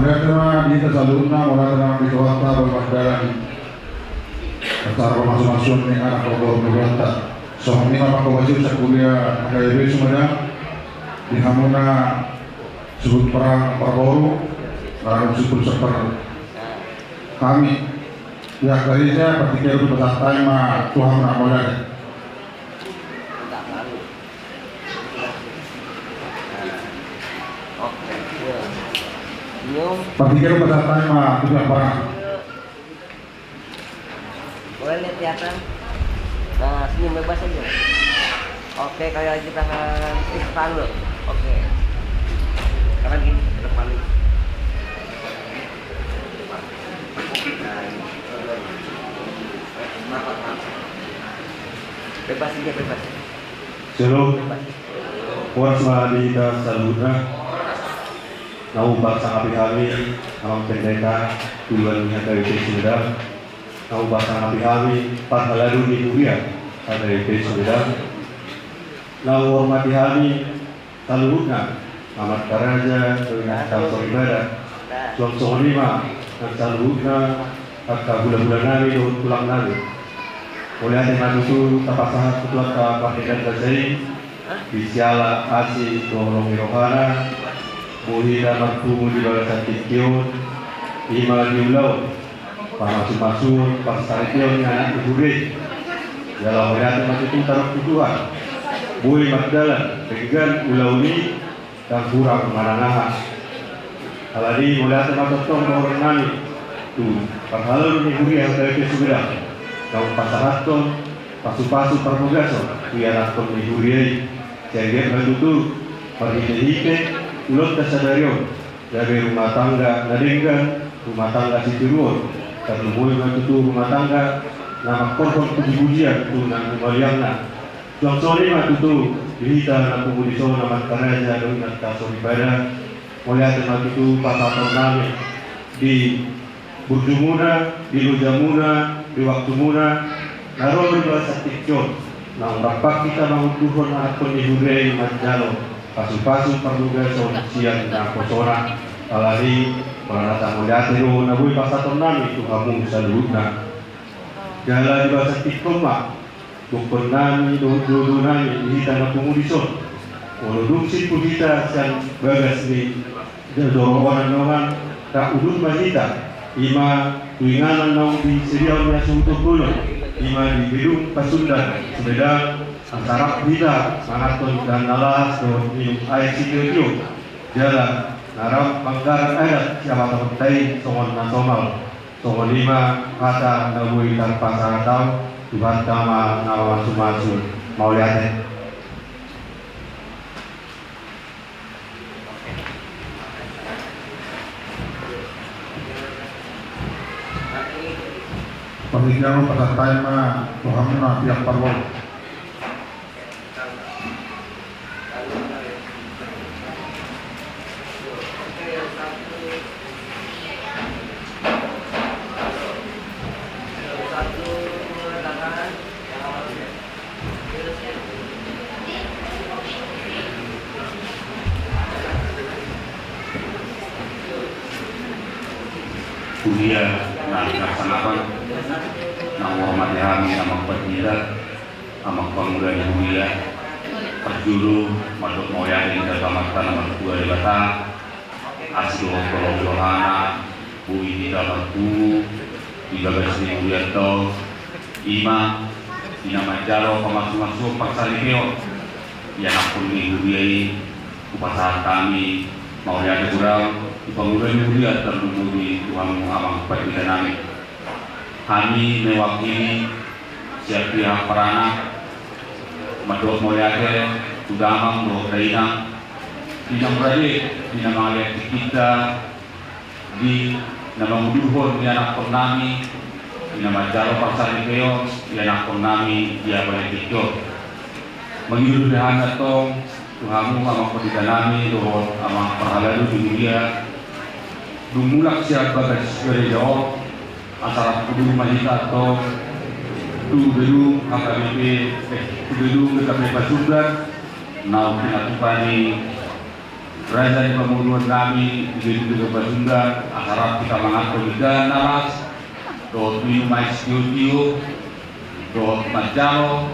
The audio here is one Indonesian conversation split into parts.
Mulia di tersalurna mulai di kota bermadalan acara masuk-masuk nih anak kobor berata soalnya ini apa kewajib sekuliah dari semua di hamuna sebut perang Prabowo lalu sebut seperti kami ya dari saya berpikir untuk bersantai mah Tuhan nak boleh berpikir bersantai mah Tuhan perang boleh lihat kelihatan. Nah, senyum bebas aja. Oke, kayak kita tangan lo. Oke. Sekarang gini, ke depan nih. Bebas aja, bebas. Shalom. Wasmalika saludha. Nau bangsa kami alam pendeta tujuannya dari Sudang. Nau bangsa kami pahaladu di dunia dari Sudang. Nau hormati kami saludha. Amat karaja dengan tasawuf ibadah. Suam lima dan saludha. Akak bulan-bulan nami dan pulang nami. Oleh ada itu tapasahat ketua kapahidan gazai. Bisiala asi dorong rohana. Muhida marfumu di bawah satikyon Ima diulau Pamasuk-masuk Pasarikion anak iburid Dalam melihat mati itu taruh tuduhan Bui magdalan Dengan ulauli Dan kurang menanahas Aladi melihat mati tong orang nani Tuh Parhalan ini buri yang dari kesugedang Kau pasahaton Pasu-pasu parmogaso Biar akon ihuriai Jangan bertutup Perhite-hite ulot kesadaran dari rumah tangga nadenggan rumah tangga situruan terlumui matutu rumah tangga nama korban puji-pujian tu nang kumalyangna tuang sore matutu dihita na pumuliso nama karaja dan kaso ibadah mulai matutu patah nami di burjumuna di lujamuna di waktu muna naroh di bahasa tikjon nang rapak kita bangun tuhon akon dihurei majalo pasu-pasu perluga siang na kosora alari para mulyatero na buhay pasaton nami itu hamung sa luhna gala di bahasa tikoma tukon nami dodo nami ihita na pumulison oludung si pulita siang bagas ni dorowanan tak udun mahita ima tuinganan nau di serial na suntuk kulon ima di gedung pasundan sebeda antara kita maraton dan nalas dan minum air situ jalan narap manggaran adat siapa terpentai songon nasional songon 5 kata nabui tanpa saratau Tuhan kama nawa masuk mau lihatnya pemikiran pada tema Tuhan pihak Prabowo kuliah nah dilaksanakan nang hormati kami sama penyiar sama pemuda yang mulia perjuru maduk moyang dan selamatkan nama kedua di batang asli kolom johana bui di dalam guru di bagas ni muliato ima di nama jalo pemasuk-masuk paksarikeo yang akun ni hubiai upasahan kami mau lihat kurang di pemuda yang mulia terlumuri Tuhan Muhammad kepada kami kami mewakili siap pihak peranak madok moyake udamang do kaina dinam berade dinam aliat kita di nama muduhon di anak pernami di nama jaro pasar ikeo di anak pernami dia balik itu mengiru dahan atong Tuhamu amang pedikanami dohon amang perhaladu dunia dumulak siap bagas gereja antara kudu mahita atau tu belum AKBP tu belum AKBP Pasundan nau pinatupani Kerajaan pemuduan kami di juga Sunda, harap kita mengatur dan naras, doa minum air studio, doa majalo,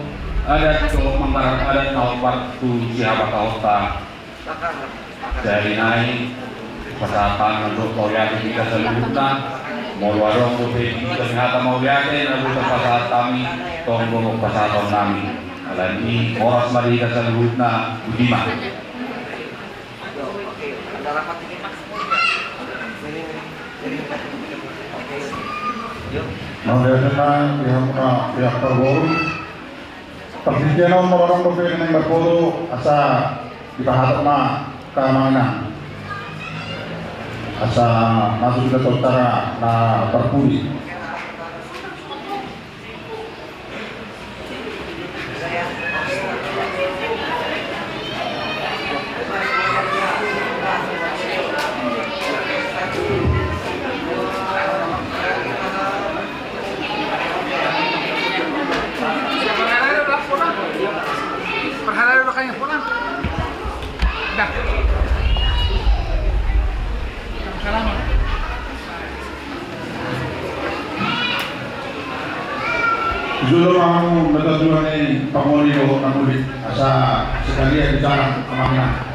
ada doa mengkarat ada tahu waktu siapa kota dari naik kesehatan untuk korea kita seluruhnya mau warung putih kesehatan mau yakin lalu kesehatan kami tonggo kesehatan kami dan ini orang mereka seluruhnya budiman. Ada rapat ini Pak. Oke. Yuk. Mengadakan pihak perboru persikian orang kopi yang berboru asa dibahas keamanan asa masuk ke utara na perpuli Perhara udah kayak pulang. Dah. Salaman. Julo mau betul ni pamoli do namulit asa sekali ya bicara kemana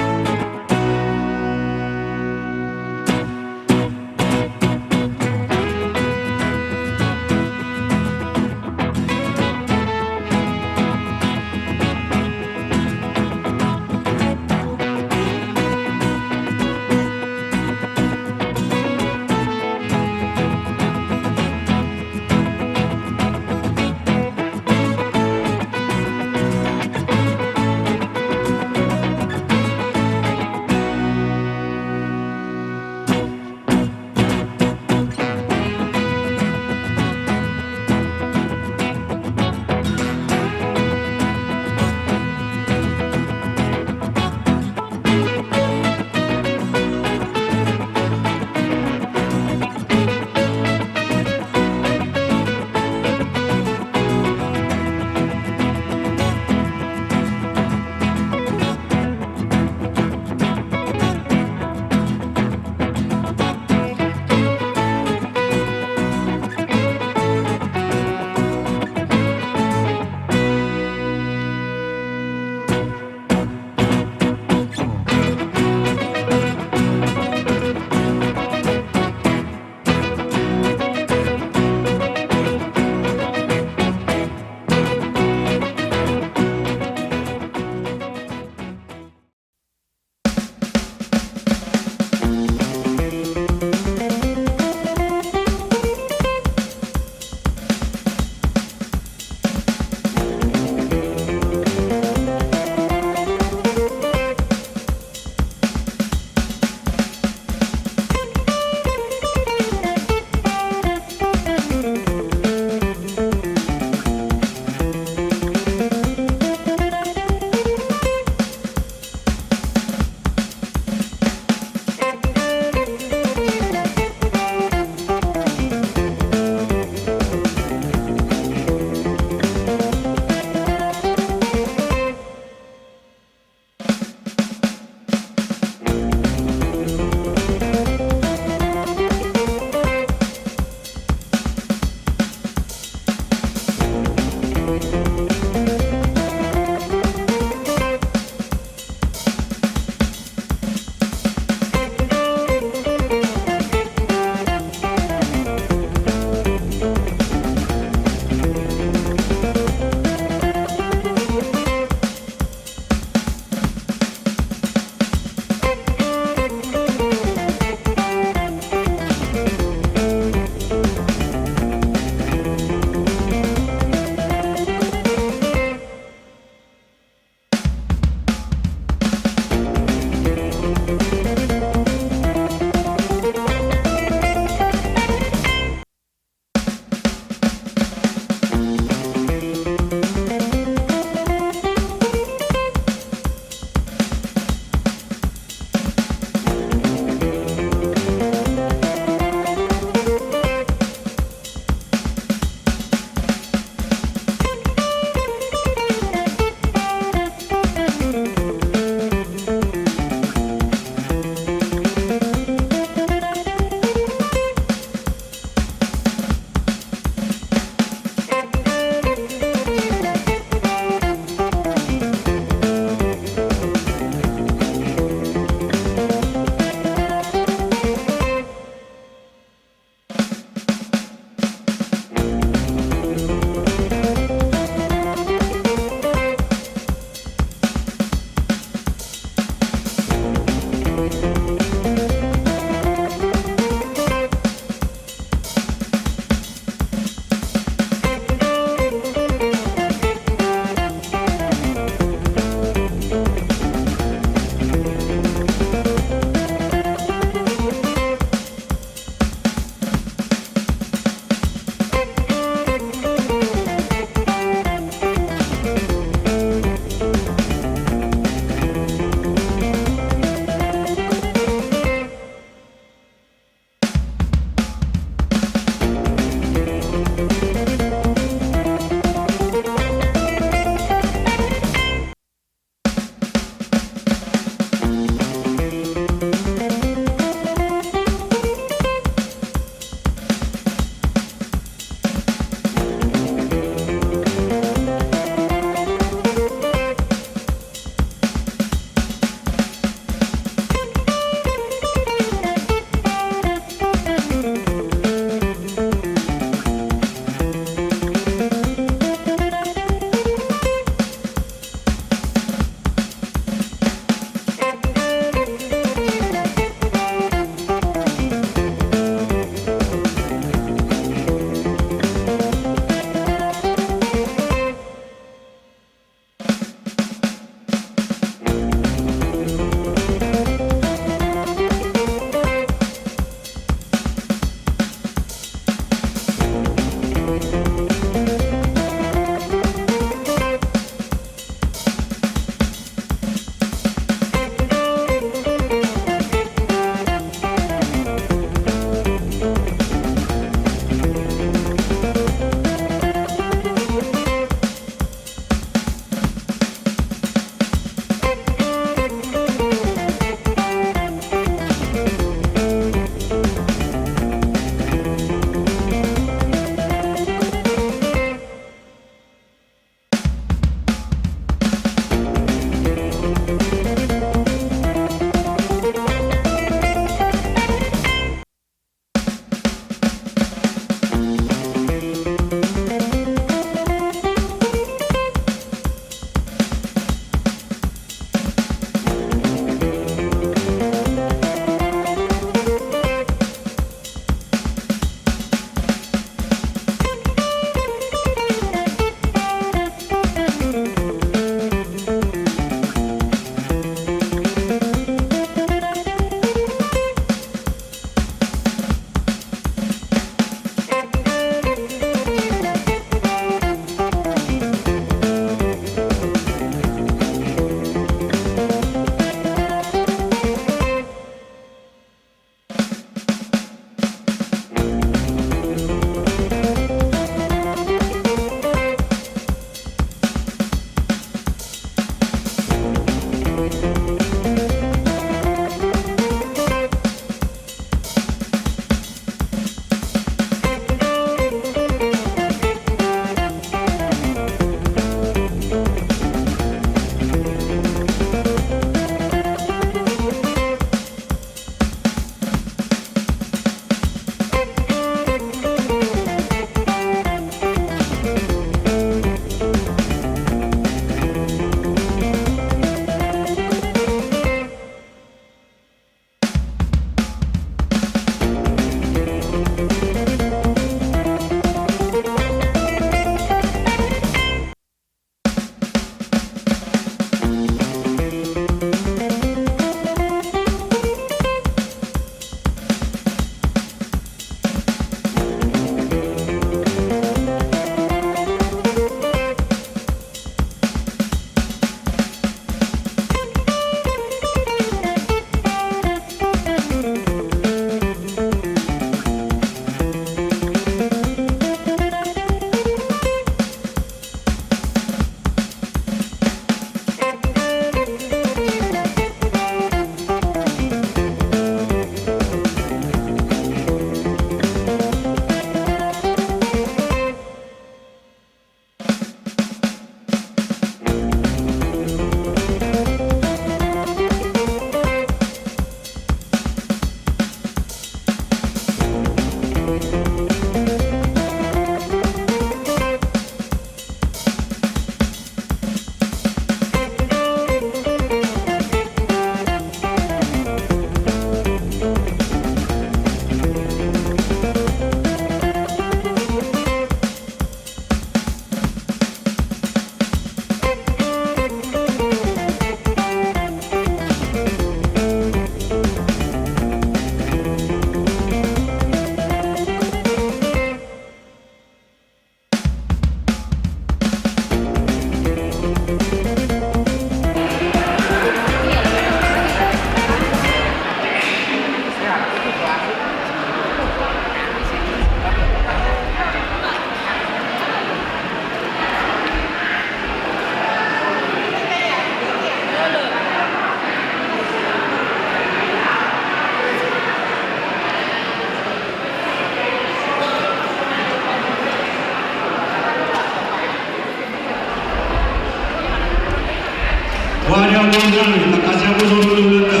kami, tak kasih aku selalu belanda.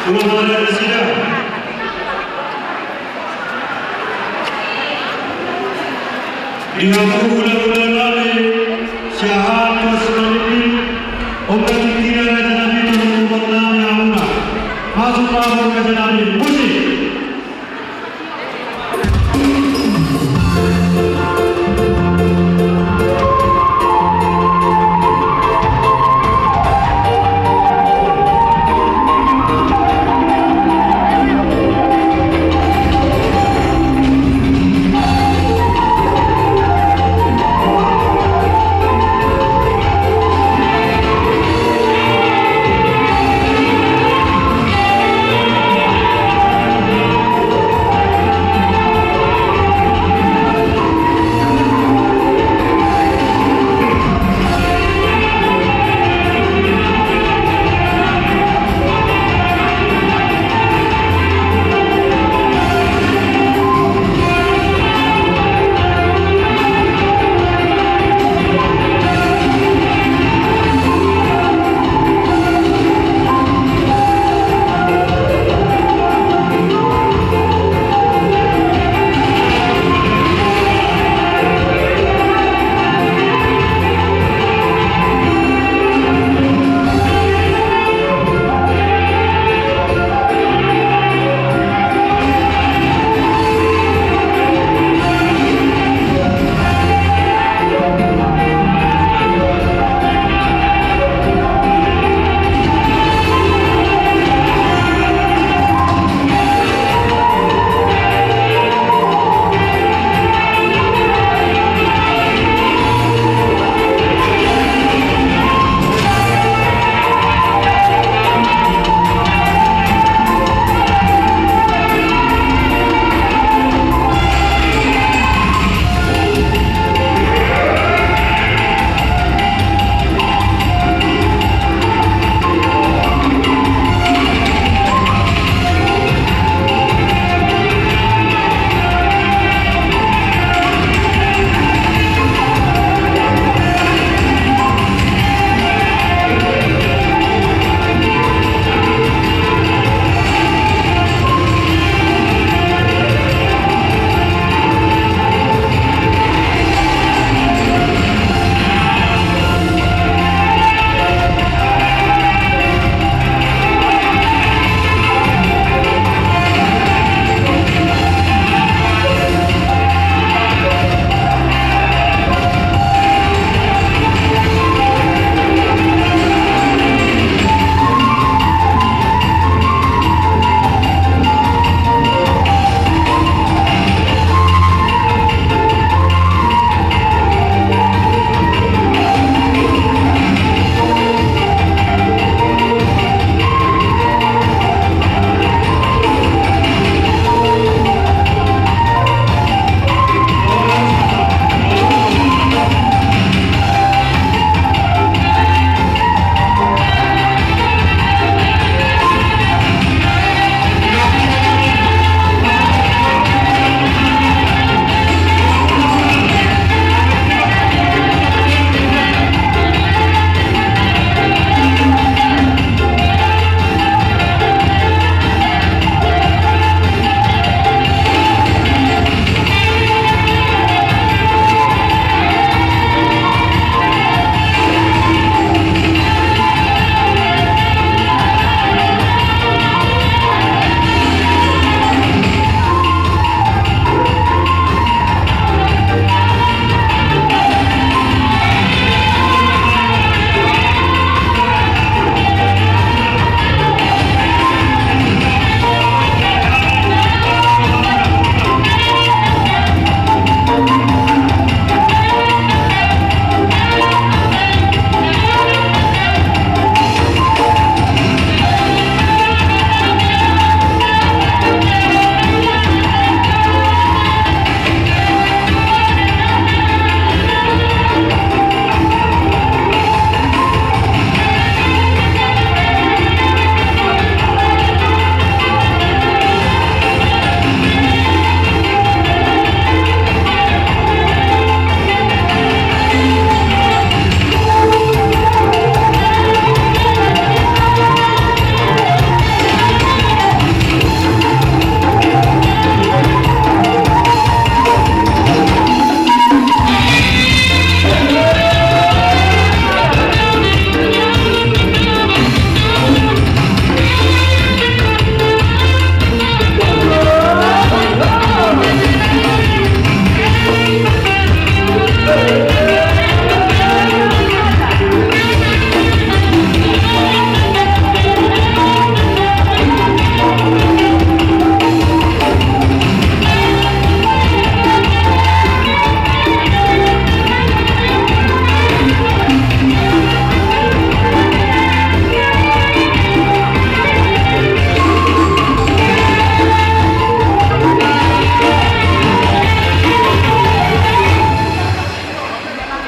Rumah mana presiden? Diaku ulang-ulang kami, syahat keseluruhan obat tidak ada nabi untuk nabi Allah. Masuk paham ke nabi musik.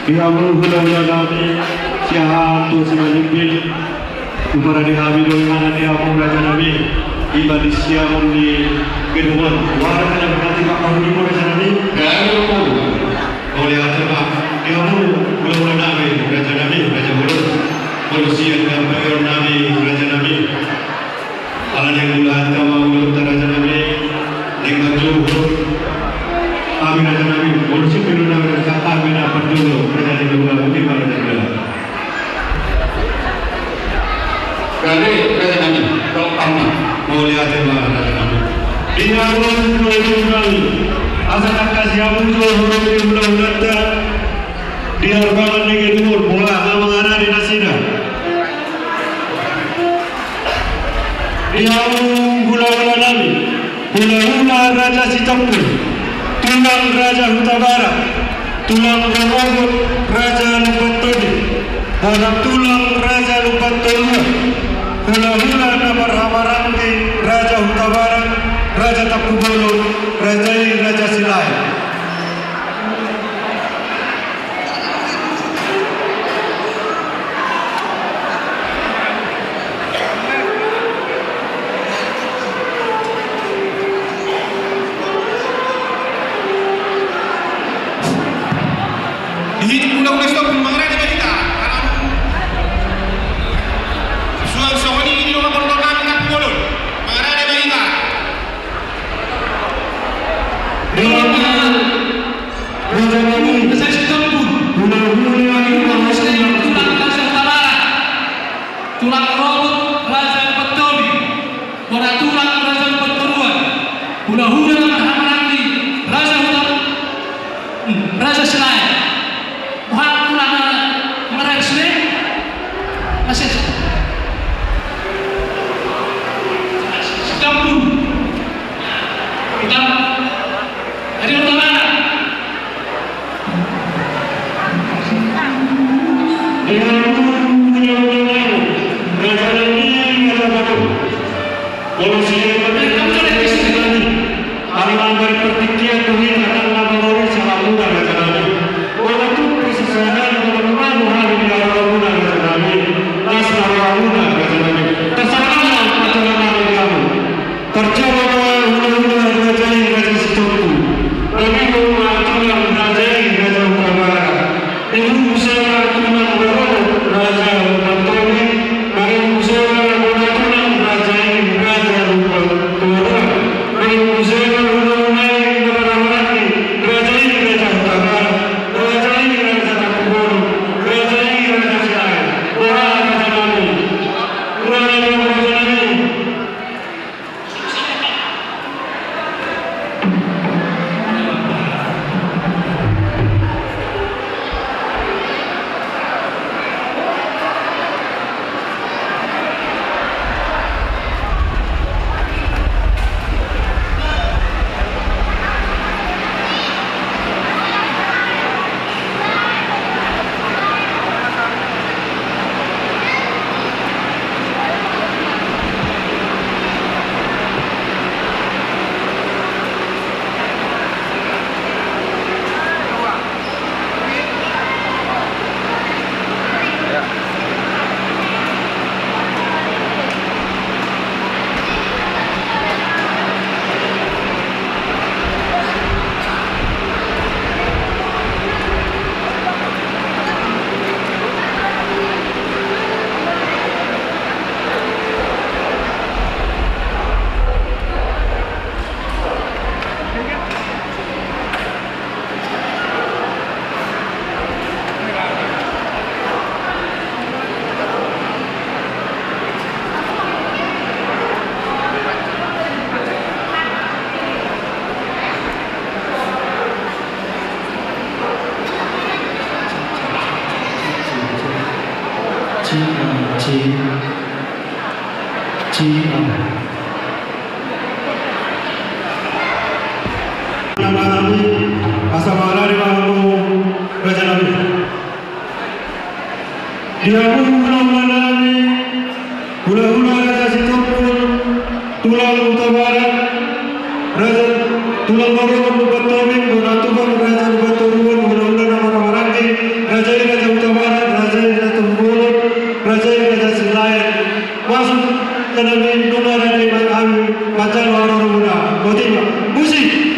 Dihamu hula-hula nabi siahan tu simanimbil Upara dihami dengan dihamu raja nabi Iba disiamun di kedua Warga yang berkati bakal di raja nabi oleh acara dihamu hula-hula nabi raja hulu Manusia yang bayar nabi raja nabi Alam yang bulan kama hulu raja nabi Dengan juhur Amin raja nabi Manusia pilu nabi kata amin apa dulu raja nabi mungkin raja nabi Kali raja nabi kalau kamu mau lihat raja nabi dia pun kali asal kasih amun juhur di bulan dia orbangan negeri timur bola mengarah di nasida dia hula-hula nabi hula-hula raja Sitapur tulang raja Huta Barat tulang Romogot raja Lupatodi bola tulang raja Lupatolua hula-hula Namar Hamaranti raja Huta Barat raja Tapubolo raja Silai Udah stop mengenai apa kita? Soal ini lo ngomong tentang nak bolon. Mengenai apa kita? Saya setempun. Tulang Raja Utara, tulang robot Raja Petobi, bola tulang Raja Peturuan, hula-hula Hamaranti, Raja Selai. Masih Sitapur kita dari utara Nama Nabi Asamara di Mahamu Raja Nabi Dia hula-hula Nabi hula-hula Raja Sitapur tulang Huta Barat Raja tulang Romogot Lupatodi bola tulang Raja Lupatolua hula-hula Namar Hamaranti Raja kami kumara di macam orang muda. Kotima musik.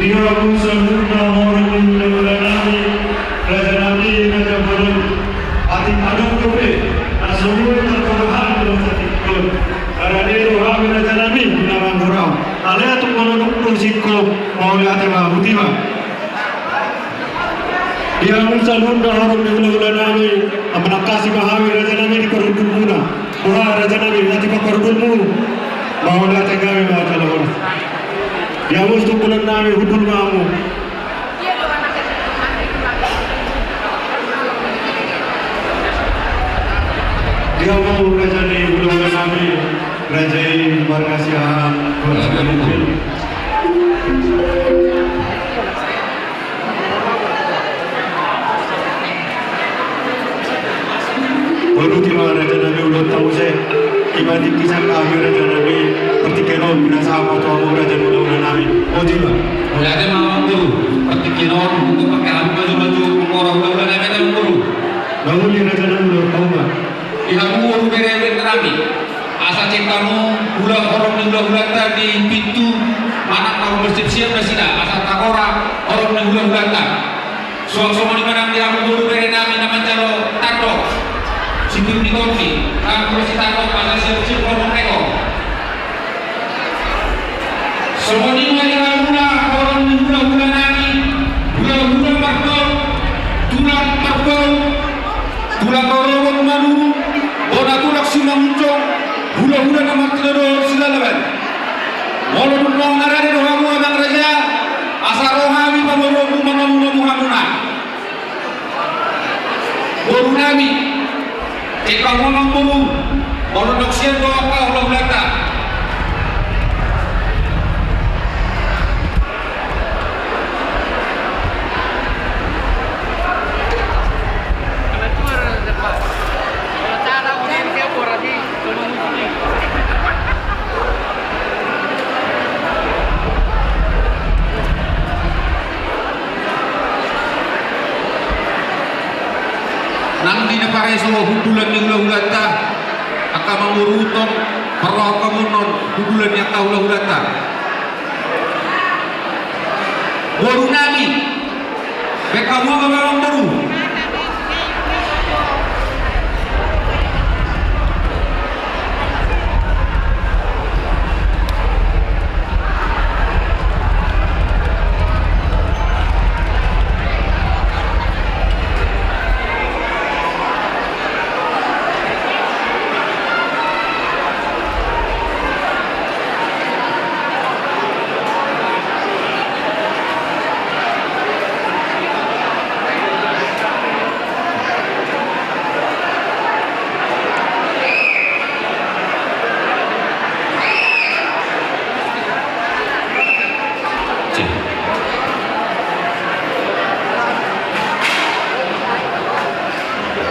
Dia sempurna orang Nabi, Raja Nabi Raja Baru, Ati Adam Kope, Asumur terkorahan dalam setikun. Karena doa Raja Nabi nama Gurau. Alaya tu kalau nunggu sikko mau lihat apa butima. Dia sempurna orang Nabi, apakah kasih bahagia Raja Nabi di korudul muna. Doa Raja Nabi nanti pak korudul mu. Mau lihat apa baca lawan. Dia mesti bulan Nabi hudul mamu. Dia mau Raja ni bulan Nabi, Raja marga Siam, Raja Nabi. Baru tiba Raja Nabi udah tahu saya. Ibadik kisah kami Raja Nabi pertikiron binasa apa tu amu Raja Nabi. Oh tiba. Jadi mau tu pertikiron untuk pakai baju orang Nabi dan guru. Lalu ni Raja Nabi udah tahu tak? Ilamu guru berebet Nabi. Asa cek kamu ulah orang ulah tadi pintu mana kamu bersiap bersila. Asa takora orang ulah. Suang-suang di mana dia guru berebet Nabi nama jalo tado. Sibuk di kopi, kalau si takut pada siap-siap orang mereka. Semua ni mula orang mula nani, mula markau, tulang korong manu, bona tulak simang muncung, mula nama telur silalaban. Walau pun ngarade doa abang raja, asal rohani pamorobu Muhammaduna. Baru Nabi. Jika ngomong bulu, kalau doksian doa apa Allah belaka. Nang di negara semua hudulan yang ulah-ulata akan menguruton perakamunon hudulan yang kau ulah-ulata baru Nabi bekamu memang baru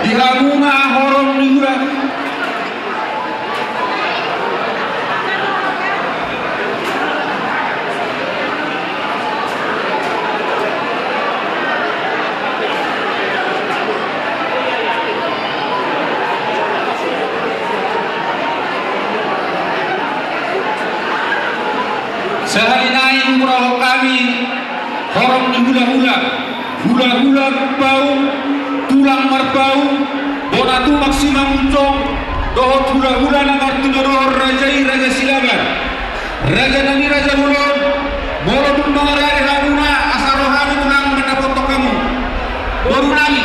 Dihamuna horong mingguan sehari naik umrah kami horong hula-hula bau tulang merbau bonatu maksimum uncong dohot hula-hula namar tunuror raja silaban Raja Nabi Raja Mulon molodun mengarari haruna asarohanu tulang mendapat kamu baru Nabi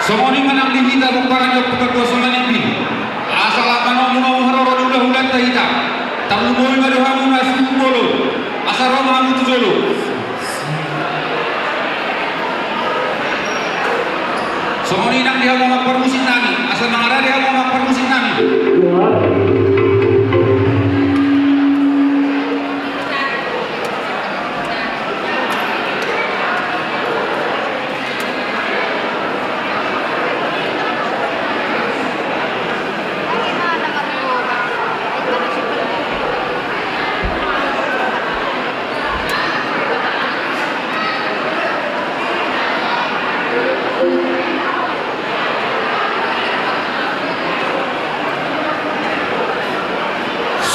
Somoni manang limita bukan yo putato somanimbi. Asal apa mau haroro ulah tahita. Tamu boy madu hamu nasu bolo. Asal roma hamu tujolo. Somoni nang dia mau permusin nami. Asal mangara dia mau permusin nami.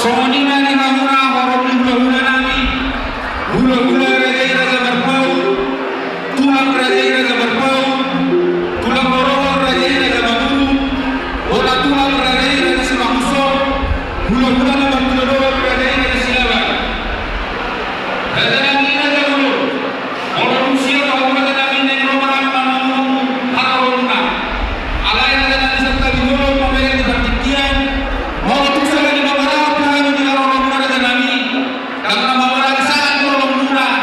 Somoni nani hamuna horor hula nami. Hula raja berpau. Tulang raja berpau. Tulang horor raja berburu. Olah tulang raja semakuso. Hula nama tulang raja silaban. Raja nami raja hulu. Orang Rusia tahu raja nami neng romahan manamu haroruna. Alai raja nami serta bidoro pemain di pertikian. Mau tuh lagi karena memaraksan tolong murah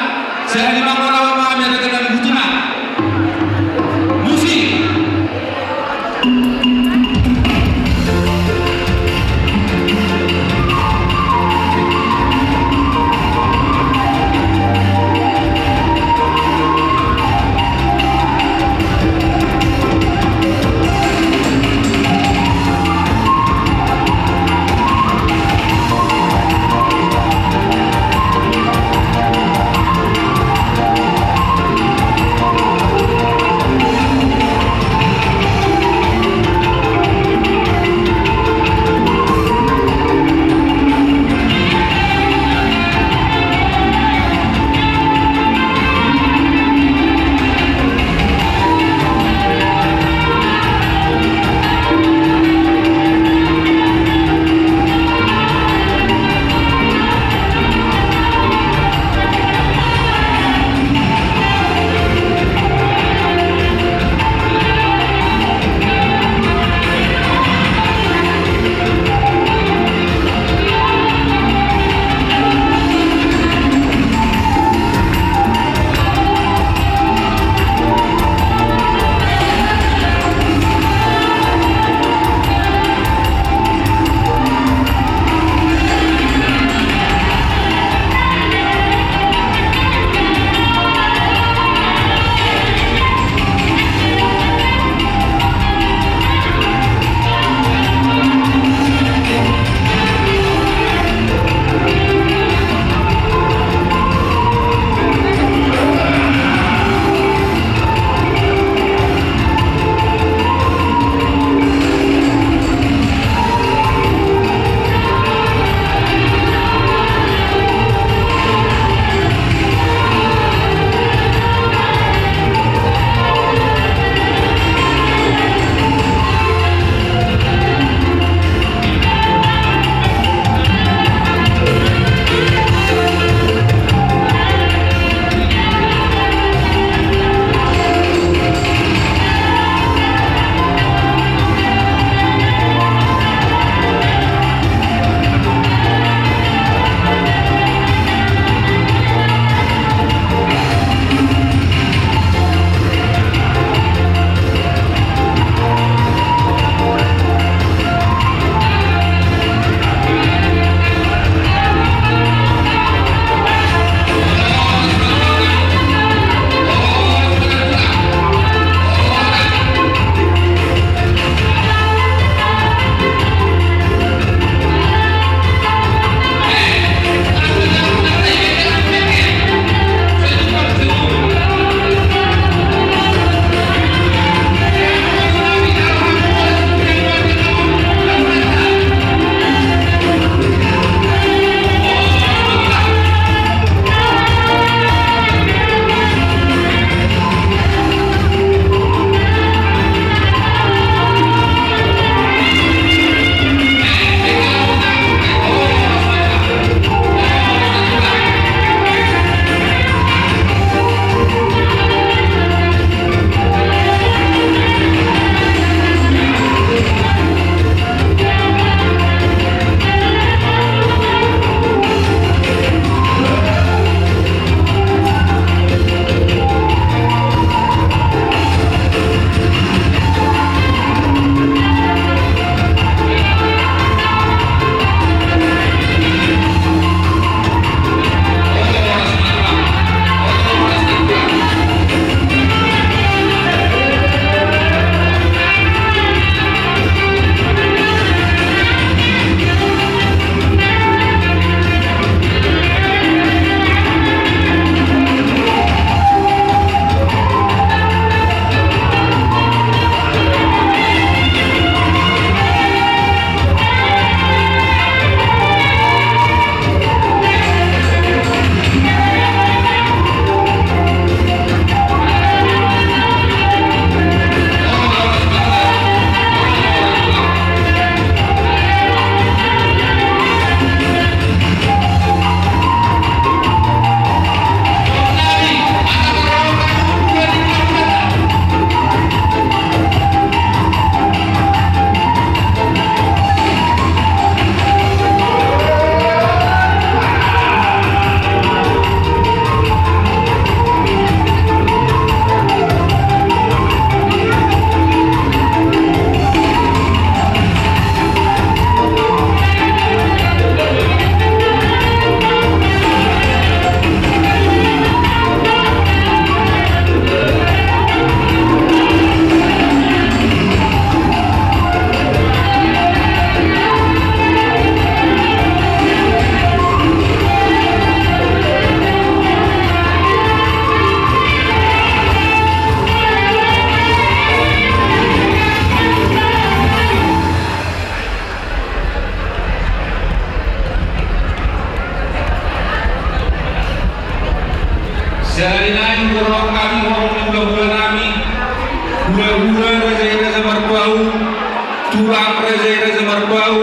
tulang Reza Marbau,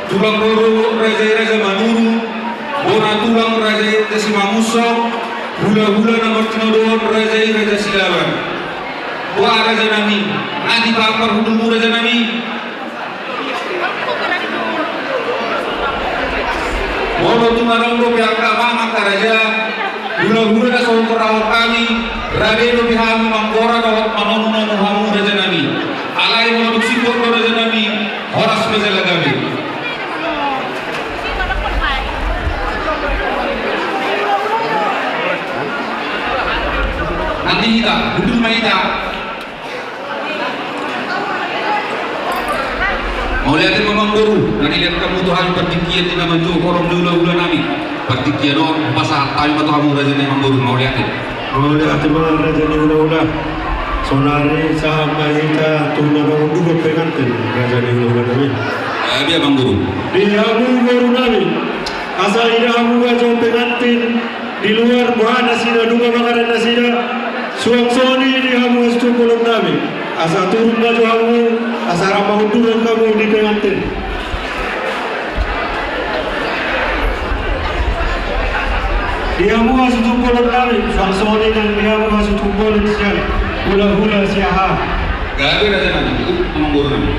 tulang Roro Reza Manuru, bona tulang Reza Simamusok, hula-hula nomor tinodon Reza Silaban. Doa Reza Nami, nanti bakar hudulmu Reza Nami. Mono tumarong pihak mama Raja, hula-hula na sa perawat kami, radeno pihak mangkora dawat manono hamu Reza Nami. Alai mo sipot ko Reza Nami, horas bezala kami. Nanti kita, hudul maita. Mau lihatin Mamang Guru, nanti lihat kamu Tuhan pertikian di nama Joko orang dulu nami. Pertikian orang pasal tahu atau kamu Raja Mamang Guru mau lihatin. Mau lihat Mamang Raja ni ulah-ulah. Sonari saham kita tuna bangun dulu pengantin Raja ni ulah nami. Dia Mamang Guru. Dia Guru nami. Asal ida hamu aja pengantin di luar buana sida dua makanan sida. Suang soni di hamu astu kolom nami. Asal turun baju kamu, asal ramah turun kamu di pengantin. Dia mau masuk tumpul kami, Fansoni dan dia mau masuk tumpul siang, hula-hula siaha. Gak ada Raja Nami, itu Mamang Guru nami.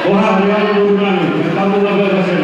Wah, dia Guru nami, kamu apa bahasa?